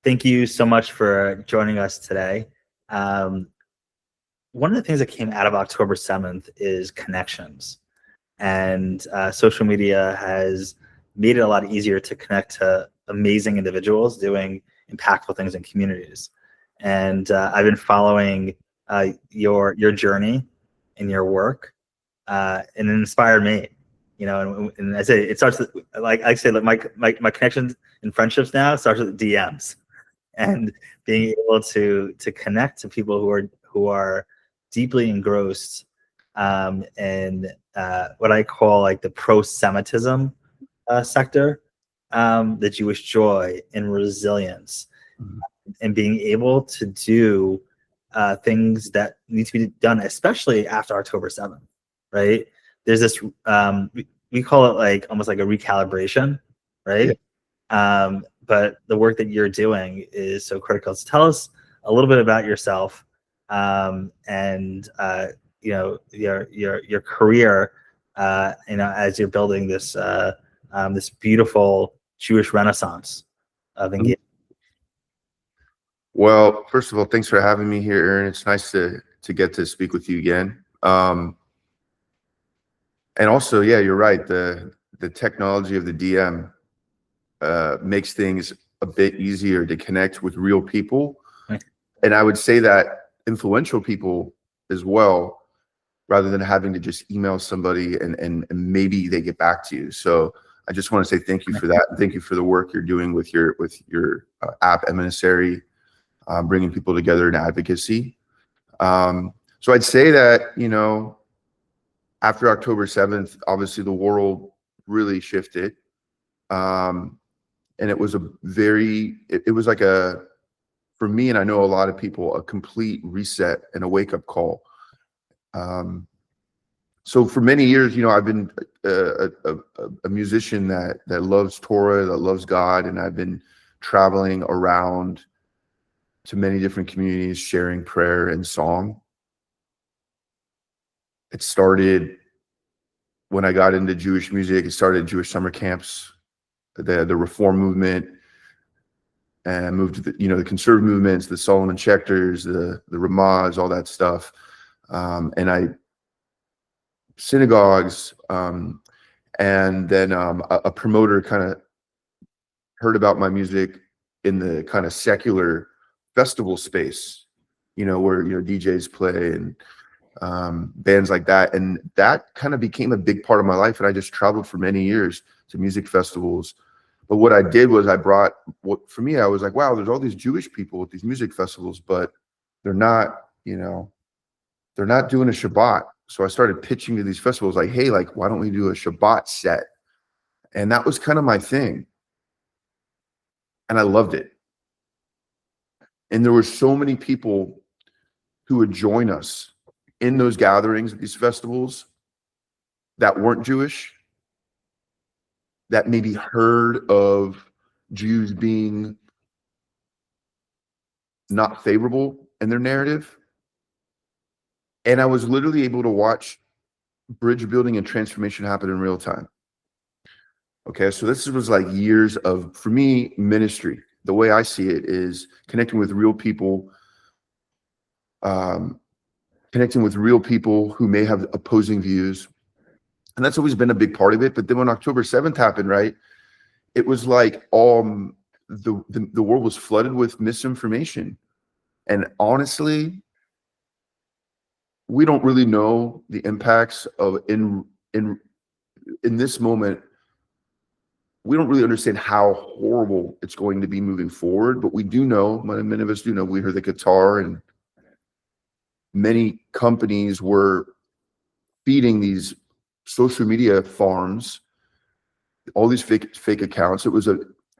Thank you so much for joining us today. One of the things that came out of October 7th is connections. And social media has made it a lot easier to connect to amazing individuals doing impactful things in communities. And I've been following your journey and your work, and it inspired me. You know, and I say it starts with, like I say, like my connections and friendships now starts with DMs, and being able to connect to people who are deeply engrossed in what I call like the pro-Semitism sector, the Jewish joy and resilience, and being able to do things that need to be done, especially after October 7th, right? There's this, we call it like almost like a recalibration, right? Yeah. But the work that you're doing is so critical. So tell us a little bit about yourself, and you know, your career, you know, as you're building this this beautiful Jewish Renaissance of engagement. Well, first of all, thanks for having me here, Aaron. It's nice to get to speak with you again. And also, yeah, you're right. The technology of the DM makes things a bit easier to connect with real people. And I would say that influential people as well, rather than having to just email somebody and maybe they get back to you. So I just want to say thank you for that. And thank you for the work you're doing with your app Emissary, bringing people together in advocacy. So I'd say that, you know, after October 7th, obviously the world really shifted. And it was it was like for me, and I know a lot of people, a complete reset and a wake-up call. So for many years, you know, I've been a musician that loves Torah, that loves God, and I've been traveling around to many different communities, sharing prayer and song. It started when I got into Jewish music. It started at Jewish summer camps, the Reform movement, and I moved to the conservative movements, the Solomon Schechters, the Ramahs, all that stuff, and synagogues, and then a promoter kind of heard about my music in the kind of secular festival space, you know, where DJs play and bands like that, and that kind of became a big part of my life. And I just traveled for many years to music festivals. But what I did was I was like, wow, there's all these Jewish people at these music festivals, but they're not doing a Shabbat. So I started pitching to these festivals like, hey, like, why don't we do a Shabbat set? And that was kind of my thing. And I loved it. And there were so many people who would join us in those gatherings at these festivals that weren't Jewish, that maybe heard of Jews being not favorable in their narrative. And I was literally able to watch bridge building and transformation happen in real time. Okay, so this was like years of, for me, ministry. The way I see it is connecting with real people, who may have opposing views. And that's always been a big part of it. But then when October 7th happened, right, it was like the world was flooded with misinformation. And honestly, we don't really know the impacts of in this moment. We don't really understand how horrible it's going to be moving forward, but we do know, many of us do know, we heard the Qatar and many companies were feeding these social media farms all these fake accounts. This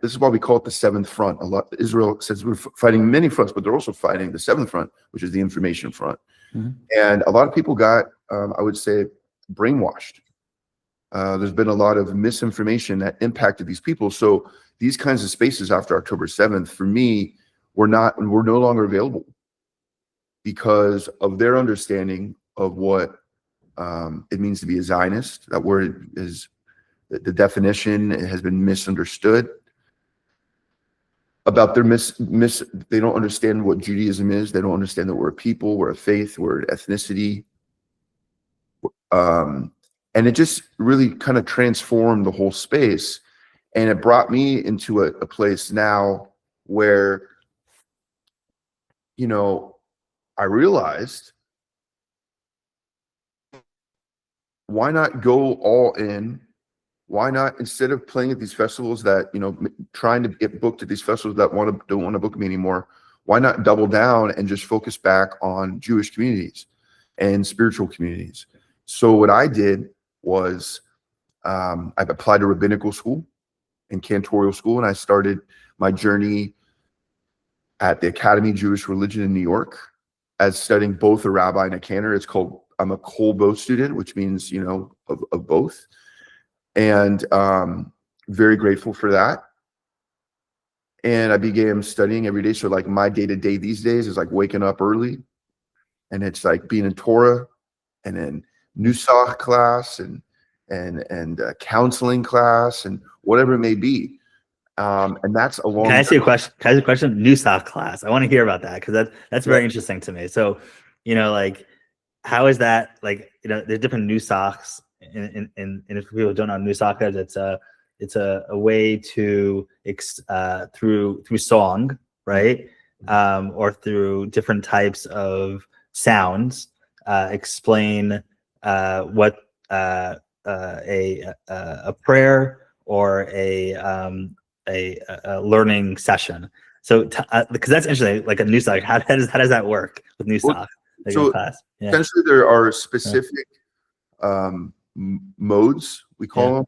is why we call it the seventh front. Israel says we're fighting many fronts, but they're also fighting the seventh front, which is the information front. Mm-hmm. And a lot of people got, I would say, brainwashed. There's been a lot of misinformation that impacted these people. So these kinds of spaces after October 7th, for me, were no longer available because of their understanding of what it means to be a Zionist. That word is, the definition has been misunderstood. about their they don't understand what Judaism is. They don't understand that we're a people, we're a faith, we're an ethnicity. And it just really kind of transformed the whole space. And it brought me into a place now where, you know, I realized, why not go all in? Why not, instead of playing at these festivals that, you know, trying to get booked at these festivals that don't want to book me anymore, why not double down and just focus back on Jewish communities and spiritual communities? So what I did was I applied to rabbinical school and cantorial school, and I started my journey at the Academy of Jewish Religion in New York as studying both a rabbi and a cantor. I'm a Kol Bo student, which means, you know, of both. And very grateful for that. And I began studying every day. So like my day-to-day these days is like waking up early, and it's like being in Torah, and then Nusach class, and counseling class, and whatever it may be. And that's a long. Can I ask you a question? Can I ask you a question? Nusach class. I want to hear about that, because that's very interesting to me. So, you know, like, how is that? Like, you know, there's different Nusachs. And if people don't know Nusach, it's a way to through song, right, or through different types of sounds, explain what a prayer or a learning session. So because that's interesting, like a Nusach, how does that work with Nusach? So class? Yeah. Essentially, there are specific modes, we call them.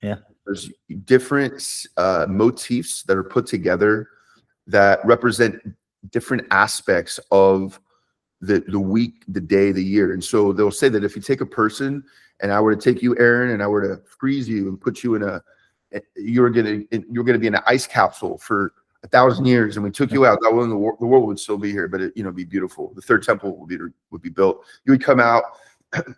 Yeah. There's different motifs that are put together that represent different aspects of the week, the day, the year. And so they'll say that if you take a person, and I were to take you, Aaron, and I were to freeze you and put you in you're gonna be in an ice capsule for 1,000 years, and we took you out, that one, the world would still be here, but it, you know, be beautiful. The third temple would be built. You would come out,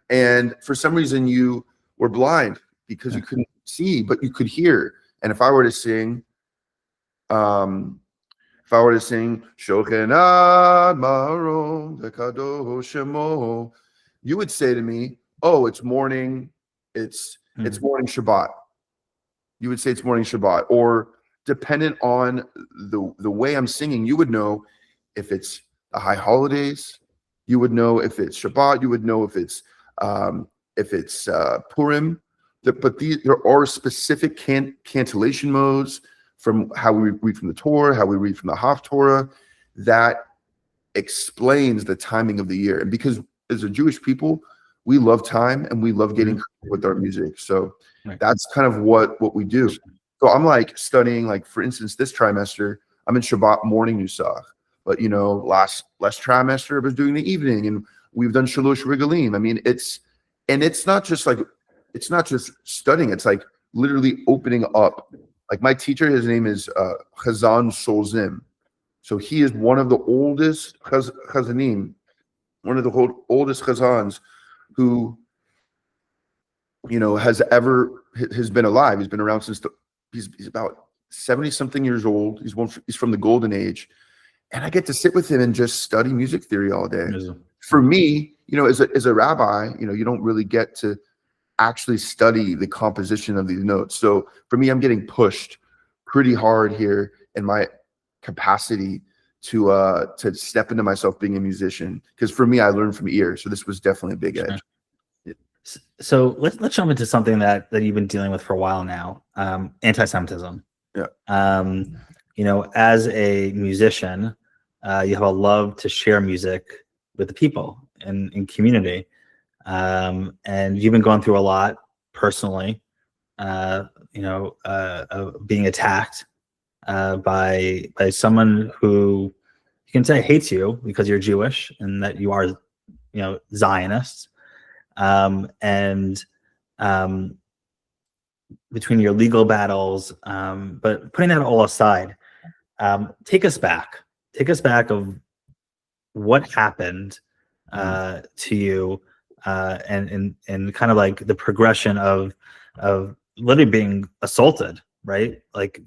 and for some reason you were blind because you couldn't see, but you could hear. And if I were to sing, Shochenad Maron Kadosh Shemo, you would say to me, "Oh, it's morning. It's morning Shabbat." You would say it's morning Shabbat, or dependent on the way I'm singing, you would know if it's the high holidays. You would know if it's Shabbat. You would know if it's Purim. But there are specific cantillation modes, from how we read from the Torah, how we read from the Haftorah, that explains the timing of the year. And because as a Jewish people, we love time and we love getting with our music. So that's kind of what we do. So I'm like studying, like, for instance, this trimester, I'm in Shabbat morning Nusach. But, you know, last trimester I was doing the evening, and we've done Shalosh Regalim. I mean, it's not just studying. It's like literally opening up. Like my teacher, his name is Chazan Solzim. So he is one of the oldest Chazanim, one of the oldest Chazans who, you know, has been alive. He's been around since he's about 70 something years old. He's from the golden age. And I get to sit with him and just study music theory all day. For me, you know, as a rabbi, you know, you don't really get to actually study the composition of these notes. So for me, I'm getting pushed pretty hard here in my capacity to step into myself being a musician. Because for me, I learned from ear. So this was definitely a big edge. So let's jump into something that you've been dealing with for a while now, anti-Semitism. Yeah. You know, as a musician, you have a love to share music with the people in community. And you've been going through a lot personally, you know, being attacked by someone who you can say hates you because you're Jewish and that you are, you know, Zionists. And between your legal battles, but putting that all aside, take us back of what happened to you, and kind of like the progression of literally being assaulted, right? Like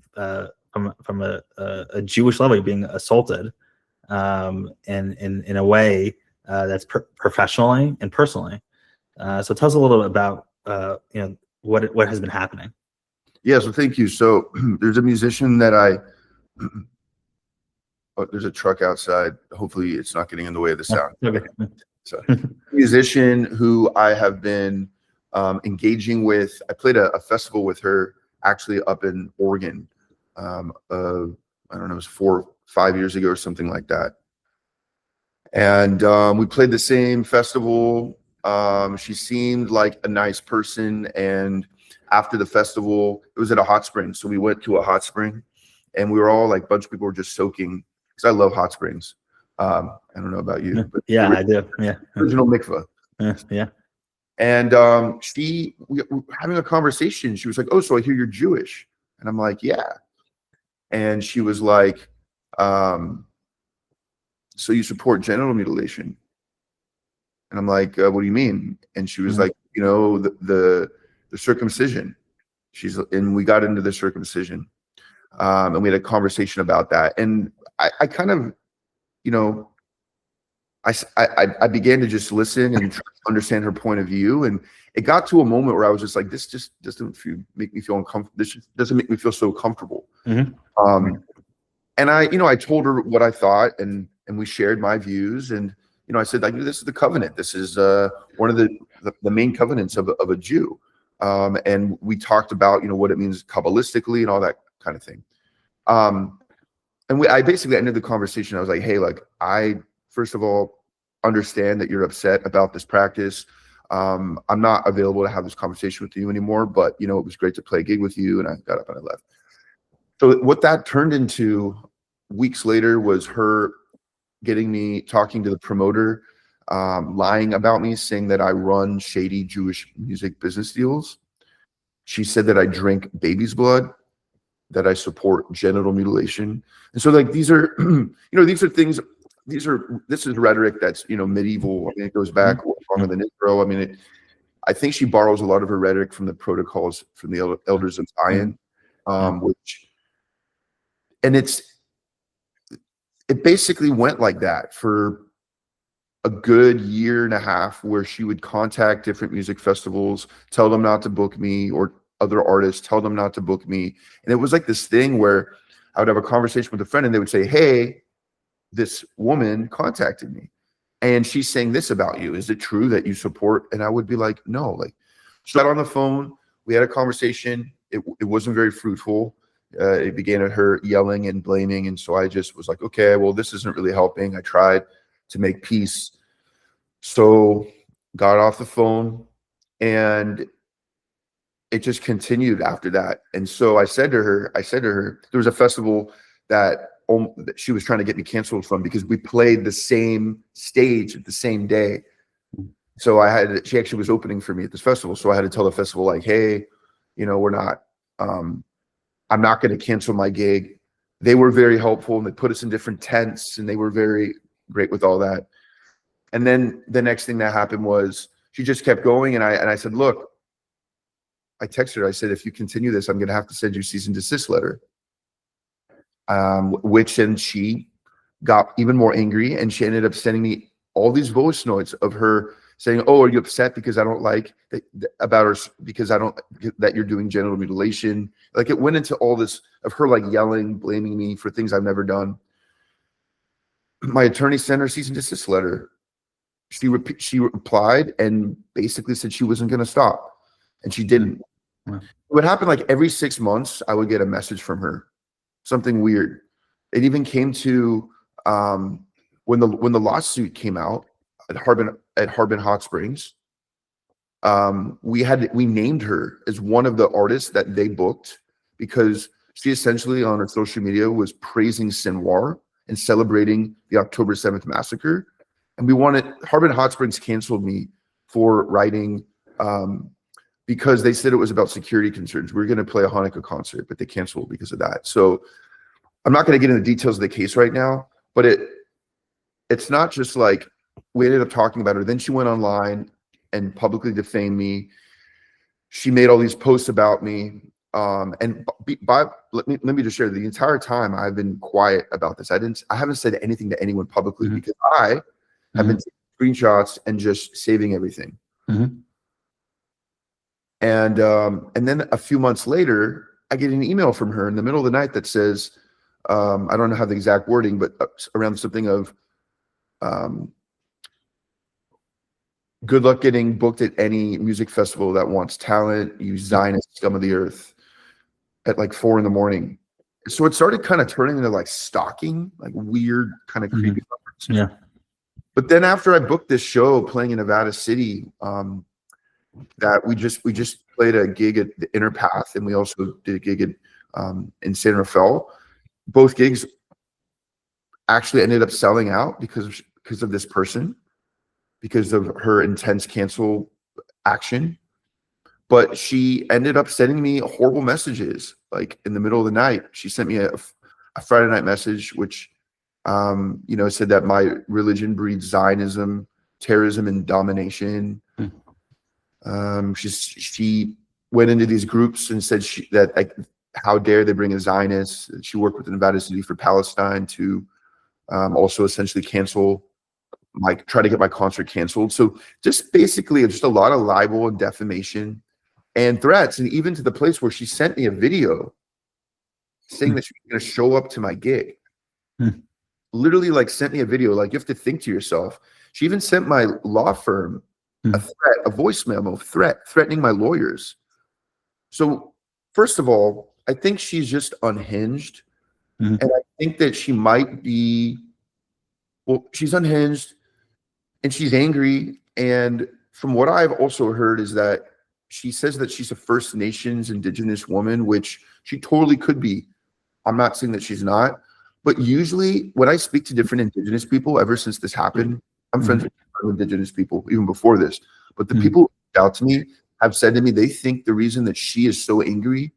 from a Jewish level. You're being assaulted in a way that's professionally and personally. So tell us a little bit about what has been happening. Yeah, so thank you. So there's a musician that there's a truck outside. Hopefully it's not getting in the way of the sound. Okay. So musician who I have been engaging with. I played a festival with her actually up in Oregon. I don't know, it was 4 or 5 years ago or something like that. And we played the same festival. She seemed like a nice person. And after the festival, it was at a hot spring. So we went to a hot spring and we were all like, a bunch of people were just soaking, because I love hot springs. I don't know about you, but yeah, I do. Yeah. Original mikvah. Yeah. And we were having a conversation. She was like, "Oh, so I hear you're Jewish." And I'm like, "Yeah." And she was like, "So you support genital mutilation?" And I'm like, "What do you mean?" And she was like, the circumcision. And we got into the circumcision. And we had a conversation about that. And I kind of, I began to just listen and try to understand her point of view. And it got to a moment where I was just like, this just doesn't make me feel uncomfortable. This just doesn't make me feel so comfortable. Mm-hmm. And I told her what I thought, and we shared my views. And, I said, like, this is the covenant. This is one of the main covenants of a Jew. And we talked about, what it means Kabbalistically and all that kind of thing. And I basically ended the conversation. I was like, hey, like, I, first of all, understand that you're upset about this practice. I'm not available to have this conversation with you anymore, but, it was great to play a gig with you. And I got up and I left. So what that turned into weeks later was her getting me talking to the promoter, lying about me, saying that I run shady Jewish music business deals. She said that I drink baby's blood, that I support genital mutilation. And so, like, these are, these are things, this is rhetoric that's, medieval. I mean, it goes back longer than Israel. I mean, I think she borrows a lot of her rhetoric from the protocols from the elders of Zion, it basically went like that for a good year and a half, where she would contact different music festivals, tell them not to book me, or other artists, tell them not to book me. And it was like this thing where I would have a conversation with a friend and they would say, hey, this woman contacted me and she's saying this about you. Is it true that you support? And I would be like, no. Like, she got on the phone, we had a conversation. It wasn't very fruitful. It began at her yelling and blaming. And so I just was like, okay, well, this isn't really helping. I tried to make peace. So got off the phone, and it just continued after that. And so I said to her, there was a festival that she was trying to get me canceled from, because we played the same stage at the same day. So she actually was opening for me at this festival. So I had to tell the festival, like, hey, we're not, I'm not going to cancel my gig. They were very helpful, and they put us in different tents, and they were very great with all that. And then the next thing that happened was she just kept going. And I said, look, I texted her. I said, if you continue this, I'm going to have to send you a cease and desist letter. And she got even more angry, and she ended up sending me all these voice notes of her saying, oh, are you upset because I don't like about her, because I don't, that you're doing genital mutilation? Like, it went into all this of her, like, yelling, blaming me for things I've never done. My attorney sent her a cease and desist letter. She replied and basically said she wasn't going to stop, and she didn't. Wow. It would happen like every 6 months. I would get a message from her, something weird. It even came to when the lawsuit came out at Harbin Hot Springs. We named her as one of the artists that they booked, because she essentially on her social media was praising Sinwar and celebrating the October 7th massacre. And Harbin Hot Springs canceled me for writing, because they said it was about security concerns. We were going to play a Hanukkah concert, but they canceled because of that. So I'm not going to get into the details of the case right now, but it's not just like we ended up talking about her. Then she went online and publicly defamed me. She made all these posts about me. Let me just share, the entire time I've been quiet about this. I haven't said anything to anyone publicly because I have been taking screenshots and just saving everything. And then a few months later, I get an email from her in the middle of the night that says, I don't know how the exact wording, but around something of, good luck getting booked at any music festival that wants talent, you Zionist scum of the earth, at like 4 a.m. So it started kind of turning into like stalking, like weird kind of creepy. Yeah. But then after I booked this show playing in Nevada City, that we just played a gig at the Inner Path, and we also did a gig in San Rafael. Both gigs actually ended up selling out because of this person, because of her intense cancel action. But she ended up sending me horrible messages, like in the middle of the night. She sent me a Friday night message, which said that my religion breeds Zionism, terrorism, and domination. She went into these groups and said that like, how dare they bring a Zionist? She worked with the Nevada City for Palestine to also essentially try to get my concert canceled. So just basically just a lot of libel and defamation and threats, and even to the place where she sent me a video saying that she was going to show up to my gig. Literally, like, sent me a video. Like, you have to think to yourself. She even sent my law firm a threat, a voice memo threatening my lawyers. So first of all, I think she's just unhinged. And I think that she might be, she's unhinged and she's angry. And from what I've also heard is that she says that she's a First Nations Indigenous woman, which she totally could be. I'm not saying that she's not. But usually when I speak to different Indigenous people, ever since this happened, I'm friends with Indigenous people even before this. But the people who reached out to me have said to me they think the reason that she is so angry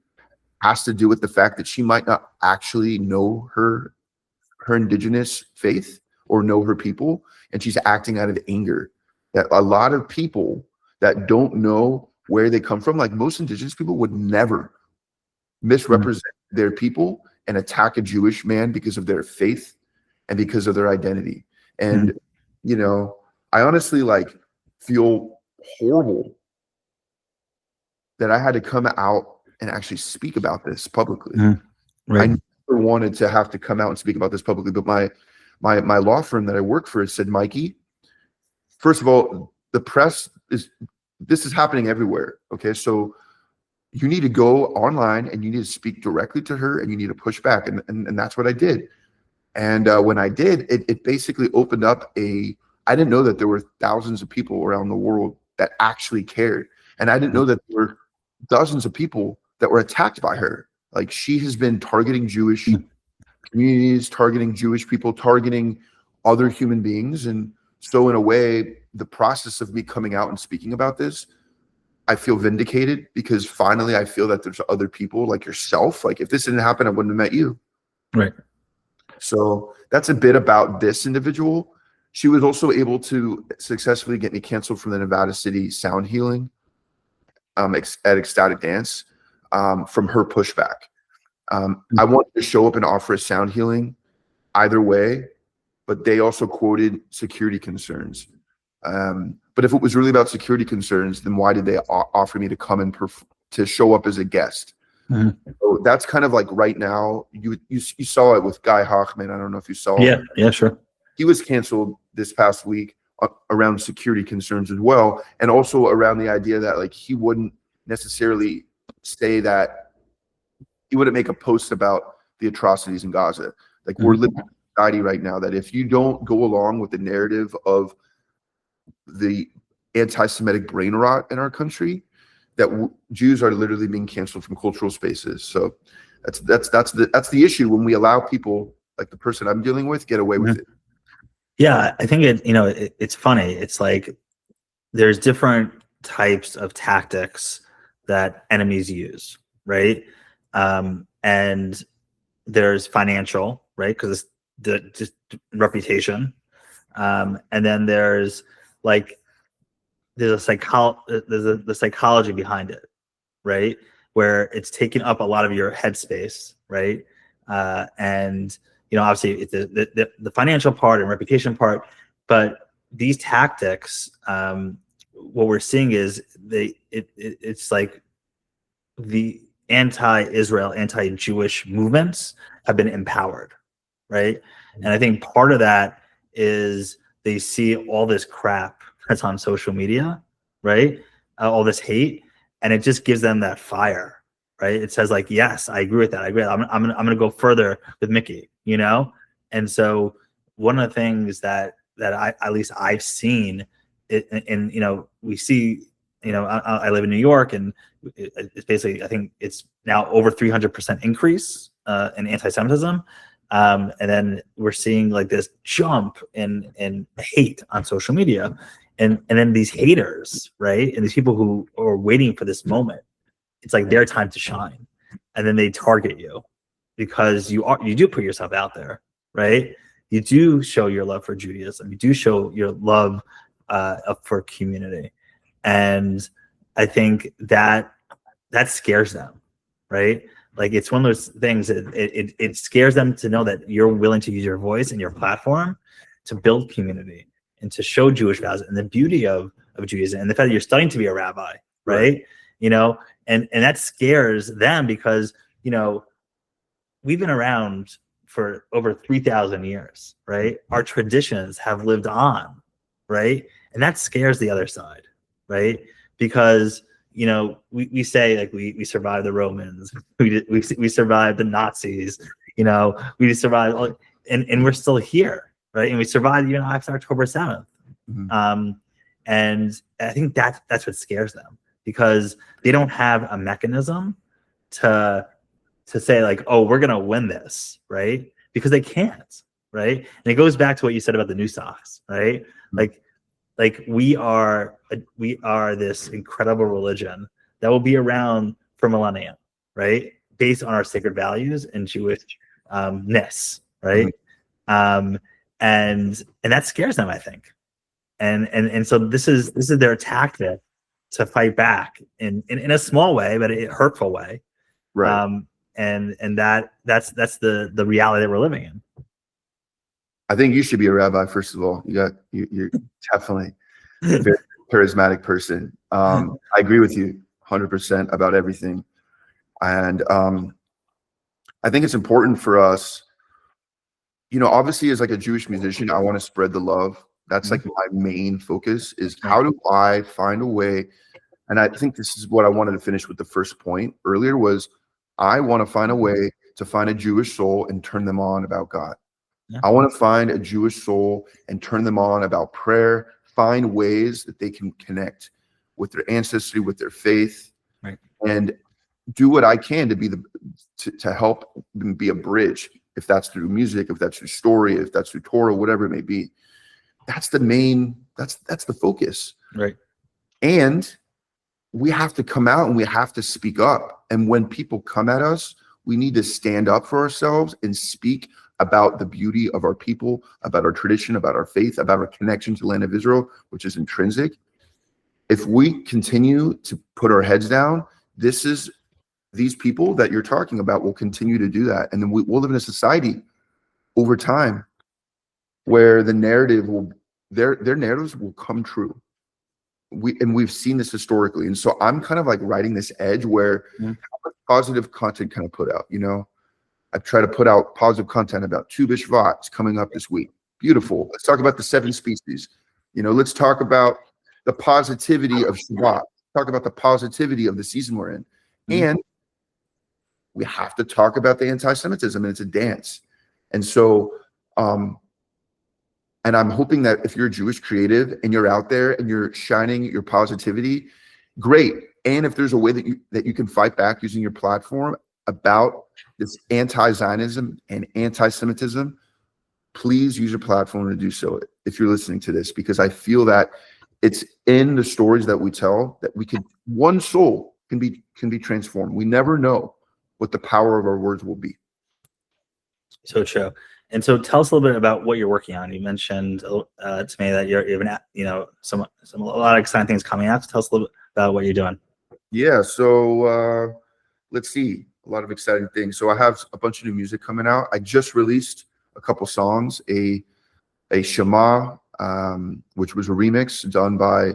has to do with the fact that she might not actually know her Indigenous faith or know her people, and she's acting out of anger. That a lot of people that don't know where they come from, like most Indigenous people, would never misrepresent their people and attack a Jewish man because of their faith and because of their identity. And I honestly feel horrible that I had to come out and actually speak about this publicly. Right. I never wanted to have to come out and speak about this publicly, but my law firm that I work for said, Mikey, first of all, this is happening everywhere. Okay, so you need to go online and you need to speak directly to her and you need to push back. And that's what I did. And when I did, it basically opened up I didn't know that there were thousands of people around the world that actually cared. And I didn't know that there were dozens of people that were attacked by her. Like, she has been targeting Jewish communities, targeting Jewish people, targeting other human beings. And so in a way, the process of me coming out and speaking about this, I feel vindicated, because finally I feel that there's other people like yourself. Like, if this didn't happen, I wouldn't have met you. Right. So that's a bit about this individual. She was also able to successfully get me canceled from the Nevada City sound healing at Ecstatic Dance from her pushback. I wanted to show up and offer a sound healing either way, but they also quoted security concerns. But if it was really about security concerns, then why did they offer me to come and to show up as a guest? So that's kind of like right now. You saw it with Guy Hochman. I don't know if you saw it. Yeah, sure. He was canceled this past week around security concerns as well, and also around the idea that he wouldn't necessarily say that he wouldn't make a post about the atrocities in Gaza. We're living in a society right now that if you don't go along with the narrative of the anti-Semitic brain rot in our country, that Jews are literally being canceled from cultural spaces. So that's the issue when we allow people like the person I'm dealing with get away with it. Yeah, I think it's funny. It's like there's different types of tactics that enemies use, right? And there's financial, right? Because it's just reputation. And then there's the psychology behind it, right? where it's taking up a lot of your headspace, right? And obviously it's the financial part and reputation part, but these tactics, what we're seeing is it's like the anti-Israel, anti-Jewish movements have been empowered, right? And I think part of that is they see all this crap that's on social media, right? All this hate, and it just gives them that fire, right? It says like, yes, I agree with that. I agree. I'm gonna go further with Mickey, And so one of the things that I, at least I've seen, and we see, I live in New York, and it's basically, I think it's now over 300% increase in anti-Semitism. And then we're seeing like this jump in hate on social media, and then these haters, right? And these people who are waiting for this moment, it's like their time to shine, and then they target you because you do put yourself out there, right? You do show your love for Judaism. You do show your love for community, and I think that scares them, right? Like it's one of those things that it scares them to know that you're willing to use your voice and your platform to build community and to show Jewish values and the beauty of Judaism and the fact that you're studying to be a rabbi, right? And that scares them because we've been around for over 3,000 years, right? Our traditions have lived on, right? And that scares the other side, right? Because we say like we survived the Romans, we survived the Nazis, we survived, and we're still here, right? And we survived even after October 7th. Mm-hmm. And I think that's what scares them, because they don't have a mechanism to say like, oh, we're gonna win this, right? Because they can't, right? And it goes back to what you said about the Nusachs, right? Mm-hmm. Like we are this incredible religion that will be around for millennia, right? Based on our sacred values and Jewish ness, right? Mm-hmm. And that scares them, I think. And so this is their tactic to fight back in a small way, but a hurtful way, right? And that's the reality that we're living in. I think you should be a rabbi, first of all. You're definitely a very charismatic person. I agree with you 100% about everything. And I think it's important for us, obviously as like a Jewish musician, I want to spread the love. That's like my main focus, is how do I find a way? And I think this is what I wanted to finish with the first point earlier, was I want to find a way to find a Jewish soul and turn them on about God. Yeah. I want to find a Jewish soul and turn them on about prayer, find ways that they can connect with their ancestry, with their faith, right, and do what I can to be to help them be a bridge. If that's through music, if that's through story, if that's through Torah, whatever it may be. That's the main, that's the focus. Right. And we have to come out and we have to speak up. And when people come at us, we need to stand up for ourselves and speak about the beauty of our people, about our tradition, about our faith, about our connection to the land of Israel, which is intrinsic. If we continue to put our heads down, these people that you're talking about will continue to do that. And then we'll live in a society over time where the narrative their narratives will come true. We've seen this historically. And so I'm kind of like riding this edge where positive content can I put out, I try to put out positive content about Tu B'Shvat coming up this week. Beautiful. Let's talk about the 7 species. Let's talk about the positivity of Shabbat. Talk about the positivity of the season we're in. And we have to talk about the anti-Semitism, and it's a dance. And so, and I'm hoping that if you're a Jewish creative and you're out there and you're shining your positivity, great. And if there's a way that you can fight back using your platform about this anti-Zionism and anti-Semitism, please use your platform to do so if you're listening to this, because I feel that it's in the stories that we tell that one soul can be transformed. We never know what the power of our words will be. So true. And so tell us a little bit about what you're working on. You mentioned to me that you have a lot of exciting things coming out. So tell us a little bit about what you're doing. Yeah. So let's see, a lot of exciting things. So I have a bunch of new music coming out. I just released a couple songs, a Shema, which was a remix done by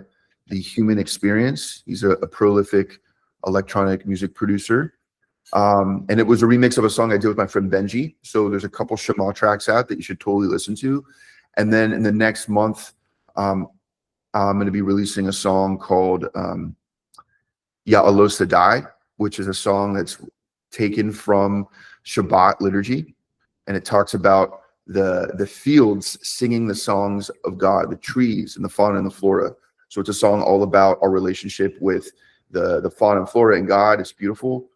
the Human Experience. He's a prolific electronic music producer. And it was a remix of a song I did with my friend Benji. So there's a couple Shema tracks out that you should totally listen to. And then in the next month, I'm going to be releasing a song called Ya Alo Sadai, which is a song that's taken from Shabbat liturgy. And it talks about the fields singing the songs of God, the trees and the fauna and the flora. So it's a song all about our relationship with the fauna and flora and God. It's beautiful.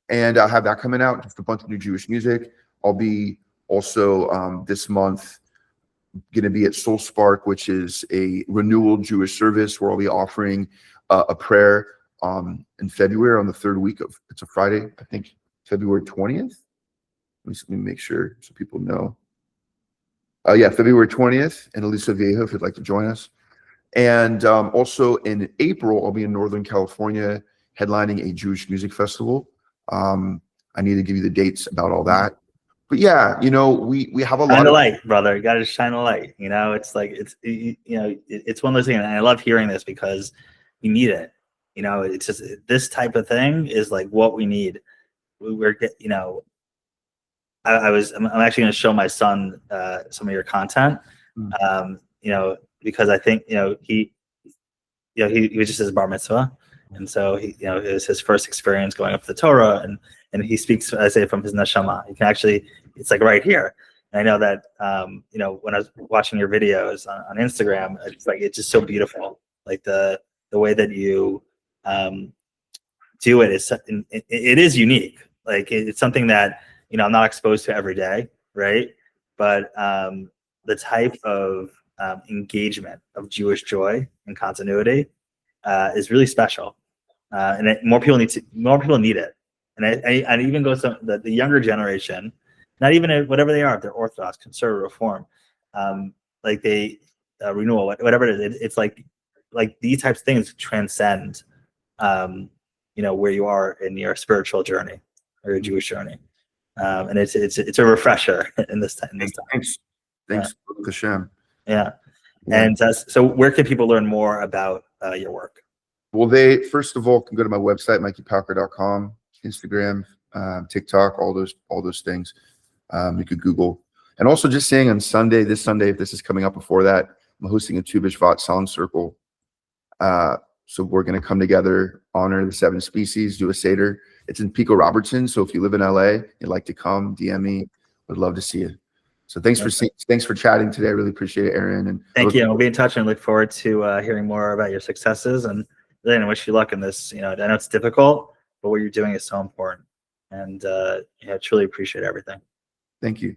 And I'll have that coming out, just a bunch of new Jewish music. I'll be also this month going to be at Soul Spark, which is a renewal Jewish service where I'll be offering a prayer in February on the third week of, it's a Friday, I think February 20th. Let me make sure so people know. Yeah, February 20th in Aliso Viejo if you'd like to join us. And also in April, I'll be in Northern California headlining a Jewish music festival. I need to give you the dates about all that. But yeah, you know, we have a lot of of light, brother. You got to shine a light. You know, it's like it's one of those things. And I love hearing this because we need it. You know, it's just this type of thing is like what we need. We're you know, I'm actually going to show my son some of your content. You know, because I think he was just his bar mitzvah. And so he, it was his first experience going up to the Torah, and he speaks, I say, from his neshama. You can actually, it's like right here. And I know that, when I was watching your videos on Instagram, it's just so beautiful. Like the way that you do it is, it is unique. Like it's something that, I'm not exposed to every day, right? But the type of engagement of Jewish joy and continuity is really special. And more people need it. And I even go to the younger generation, not even whatever they are, if they're Orthodox, conservative, Reform, like they renewal, whatever it is. It's like these types of things transcend, where you are in your spiritual journey or your Jewish journey, and it's a refresher in this time. Thanks, Hashem. Yeah. And so, where can people learn more about your work? Well, they first of all can go to my website, MikeyPauker.com, Instagram, TikTok, all those things. You could Google. And also just saying on Sunday, this Sunday, if this is coming up before that, I'm hosting a Tu B'Shvat song circle. So we're going to come together, honor the 7 species, do a Seder. It's in Pico Robertson. So if you live in LA, you'd like to come, DM me. Would love to see you. So thanks for chatting today. I really appreciate it, Aaron. And thank you. We'll be in touch and look forward to hearing more about your successes. And then I wish you luck in this. I know it's difficult, but what you're doing is so important. And I truly appreciate everything. Thank you.